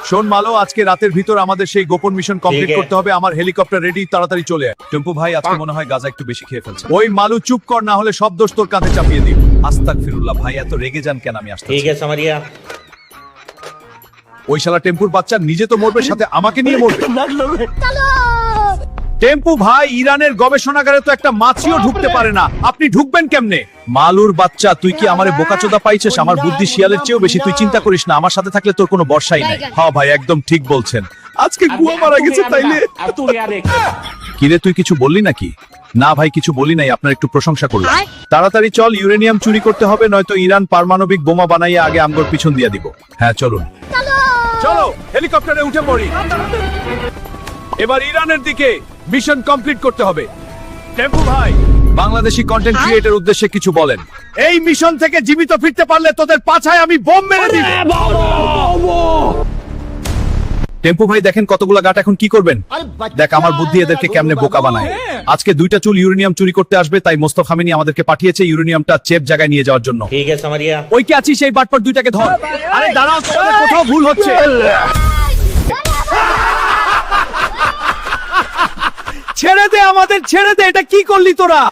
শোন মালো, আজকে রাতের ভিতর আমাদের সেই গোপন মিশন কমপ্লিট করতে হবে। আমার হেলিকপ্টার রেডি, তাড়াতাড়ি চলে আয়। টেম্পু ভাই, আজকে মনে হয় গাজা একটু বেশি খেয়ে ফেলছে। ওই মালু চুপ কর, না হলে সব দোষ তোর কাঁধে চাপিয়ে দিই। আস্তাগফিরুল্লাহ ভাই, এত রেগে যান কেন? আমি আসতে ठीक है समरिया। ওই শালা টেম্পুর বাচ্চা নিজে তো মরবে, সাথে আমাকে নিয়ে মরবে। টেম্পু ভাই, ইরানের গবেষণাগারে তো একটা মাছিও ঢুকতে পারে না, আপনি ঢুকবেন কেমনে? মালুর বাচ্চা, তুই কি আমারে বোকাচোদা পাইছিস? আমার বুদ্ধি শিয়ালের চেয়েও বেশি। তুই চিন্তা করিস না, আমার সাথে থাকলে তোর কোনো বর্ষাই নাই। হ্যাঁ ভাই, একদম ঠিক বলছেন। আজকে গুয়া মারা গেছে তাইলে। কিরে, তুই কিছু বললি নাকি? না ভাই, কিছু বলি নাই, আপনার একটু প্রশংসা করলাম। তাড়াতাড়ি চল, ইউরেনিয়াম চুরি করতে হবে, নয়তো ইরান পারমাণবিক বোমা বানাইয়া আগে আমগর পিছন দিয়া দিব। হ্যাঁ চলুন, চলো হেলিকপ্টারে উঠে পড়ি। এবার ইরানের দিকে মিশন কমপ্লিট করতে হবে। টেম্পু ভাই, বাংলাদেশি কন্টেন্ট ক্রিয়েটর উদ্দেশ্যে কিছু বলেন। এই মিশন থেকে জীবিত ফিরতে পারলে তোদের পাছায় আমি বোম মেরে দিব। টেম্পু ভাই, দেখেন কতগুলা গাট, এখন কি করবেন? দেখ আমার বুদ্ধি এদেরকে কেমনে বোকা বানায়। আজকে 2টা চুল ইউরেনিয়াম চুরি করতে আসবে, তাই মোস্তফা খামেনি আমাদেরকে পাঠিয়েছে ইউরেনিয়ামটা চেপ জায়গায় নিয়ে যাওয়ার জন্য। ठीक है समरिया। ওই কি আছিস, সেই বাটপার দুইটাকে ধর। আরে দাঁড়াও, তোমাদের কোথাও ভুল হচ্ছে। ছেড়ে দে আমাদের, ছেড়ে দে। এটা কি করলি তোরা?